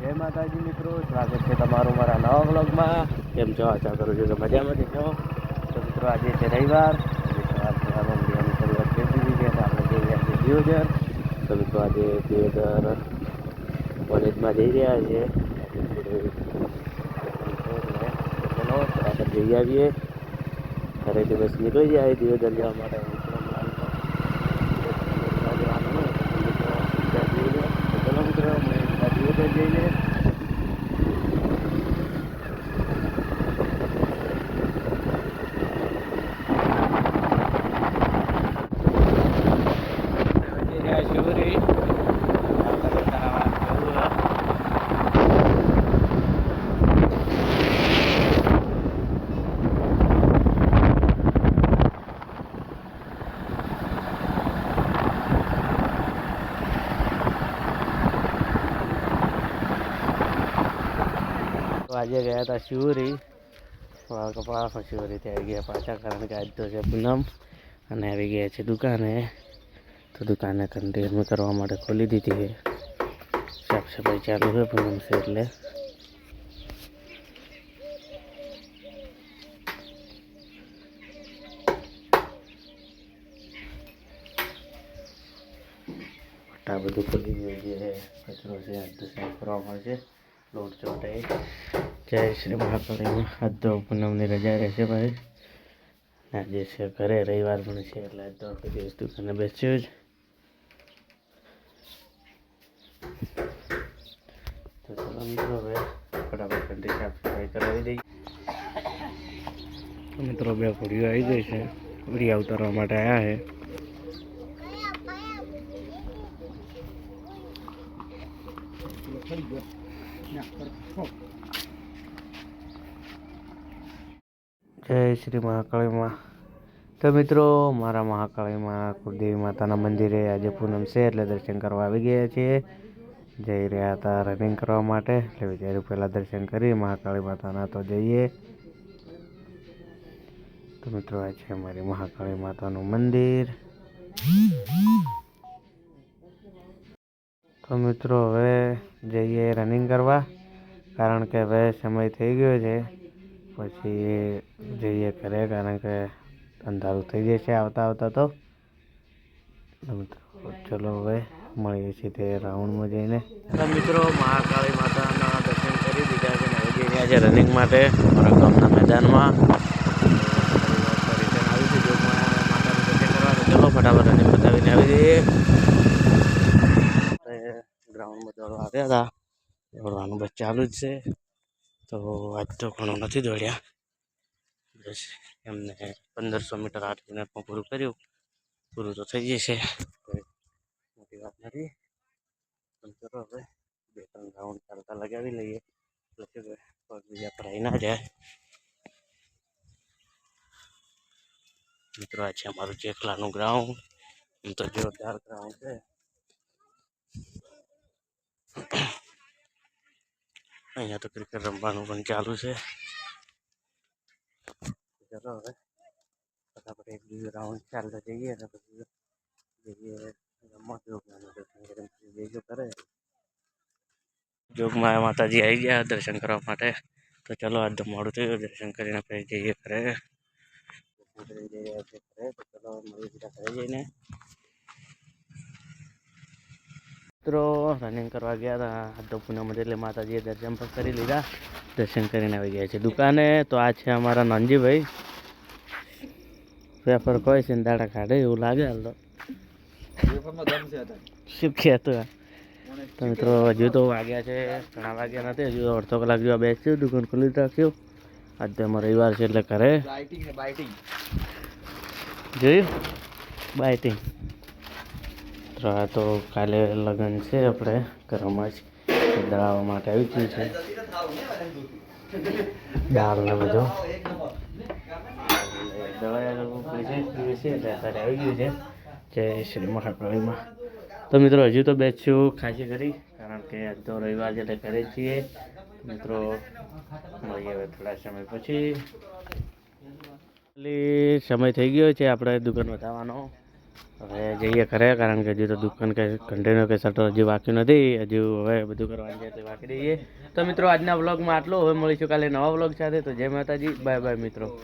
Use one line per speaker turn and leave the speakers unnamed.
જય માતાજી મિત્રો, સ્વાગત છે તમારું મારા નવા વ્લોગમાં. કેમ છો? આશા કરું છું કે મજામાં જશો. તો મિત્રો આજે છે રવિવાર, આજે સવારમાં વિડીયોની શરૂઆત કરી દીધી છે. તો આપણે જઈ રહ્યા છીએ દિયોદર. તો મિત્રો આજે દિયોદર કોલેજમાં જઈ રહ્યા છીએ. ચલો આપણે જઈ આવીએ. ઘરેથી બસ નીકળી જાય દિયોદર જવા માટે. ચલો મિત્રો દિયોદર જઈને આજે ગયા હતા શિવરી, કપા શિવરીથી આવી ગયા પાછા, કારણ કે આજ તો છે પૂનમ અને આવી ગયા છે દુકાને. તો દુકાને કન્ટેનર કરવા માટે ખોલી દીધી છે. સાફ સફાઈ ચાલુ છે પૂનમ છે એટલે. આ બધું ખોલી ગયું છે, કચરો છે આજ તો સાફ કરવા મળશે. લોટ ચોટાઈ. જય શ્રી મહાકાળીમાં. આજ તો પૂનમની રજા રહેશે ભાઈ. આજે છે ઘરે, રવિવાર પણ છે એટલે આજ તો આખો દિવસ દુકાને બેસ્યું જ. તો ચલો મિત્રો હવે ફટાફટ કંટી સાફ સફાઈ કરાવી દઈએ. મિત્રો બે ઘોડીઓ આવી ગઈ છે, ઘોડિયા ઉતારવા માટે આવ્યા છે. જય શ્રી મહાકાળીમાં. તો મિત્રો મારા મહાકાળીમાં કુળદેવી માતાના મંદિરે આજે પૂનમ છે એટલે દર્શન કરવા આવી ગયા છીએ. જઈ રહ્યા હતા રનિંગ કરવા માટે, એટલે વિચાર્યું પહેલાં દર્શન કરી મહાકાળી માતાના તો જઈએ. તો મિત્રો આ છે અમારી મહાકાળી માતાનું મંદિર. તો મિત્રો હવે જઈએ રનિંગ કરવા, કારણ કે હવે સમય થઈ ગયો છે. પછી જઈએ ઘરે, કારણ કે અંધારું થઈ જશે આવતા આવતા. તો મિત્રો ચલો હવે મળીએ છીએ તે રાઉન્ડમાં જઈને. મિત્રો મહાકાળી માતાના દર્શન કરી દીધા છે ને હવે જઈ રહ્યા છે રનિંગ માટે અમારા ગામના મેદાનમાં. રિટર્ન આવી છે માતાનું દર્શન કરવા. તો ચલો ફટાફટ રનિંગ બતાવીને આવી જઈએ. ગ્રાઉન્ડમાં દોડવા આવ્યા હતા, દોડવાનું બસ ચાલુ જ છે. તો આજ તો ઘણું નથી દોડ્યા, બસ એમને 1500 મીટર 8 મિનિટમાં પૂરું કર્યું. પૂરું તો થઈ જશે, કોઈ મોટી વાત નથી. પણ ચલો હવે 2-3 રાઉન્ડ ચાલતા લગાવી લઈએ, એટલે પગ બીજા ભરાઈ ના જાય. મિત્રો આ છે અમારું ચેખલાનું ગ્રાઉન્ડ. એમ તો જોરદાર ગ્રાઉન્ડ છે. અહીંયા તો ક્રિકેટ રમવાનું પણ ચાલુ છે. ચલો હવે ફટાફટ એક બીજો રાઉન્ડ ચાલતા જઈએ અને પછી જઈએ રમવા. બીજું કરે જોગમાં માતાજી આવી ગયા દર્શન કરવા માટે. તો ચલો આજ તો મોડું થયું, દર્શન કરીને પછી જઈએ ઘરે. દર્શન કરી જઈ રહ્યા છે ઘરે. તો ચલો મળી બીજા ઘરે જઈને. મિત્રો રનિંગ કરવા ગયા હતા તો પૂનમ એટલે માતાજીએ દર્શન પણ કરી લીધા. દર્શન કરીને આવી ગયા છે દુકાને. તો આ છે અમારા નાનજીભાઈ, પેપર કોઈ છે દાડા કાઢે એવું લાગે. હાલ તો શું કહેતો. તો મિત્રો હજુ તો વાગ્યા છે, ઘણા વાગ્યા નથી, હજુ અડધો કલાક જેવા બેસ્યું, દુકાન ખુલ્લી રાખ્યું. આજે અમારો રવિવાર છે એટલે ઘરે જોયું બાઇટિંગ. તો કાલે લગ્ન છે આપણે ઘરમાં જ, દળાવવા માટે આવી ગયું છે દાળ ને બધો દળાયેલું છે એટલે અત્યારે આવી ગયું છે. જય શ્રી મહાકાળીમાં. તો મિત્રો હજુ તો બેસ્યું ખાસી કરી, કારણ કે આજ તો રવિવાર છે એટલે ઘરે જ છીએ. મિત્રો મળીએ હવે થોડા સમય પછી. સમય થઈ ગયો છે આપણે દુકાન વધારવાનો. હવે જઈએ ઘરે, કારણ કે હજુ તો દુકાન કે કન્ટેનર કે શટર હજી વાંક્યું નથી. હજુ હવે બધું કરવાનું છે તો વાંકી દઈએ. તો મિત્રો આજના વ્લોગમાં આટલું. હવે મળીશું કાલે નવા વ્લોગ સાથે. તો જય માતાજી, બાય બાય મિત્રો.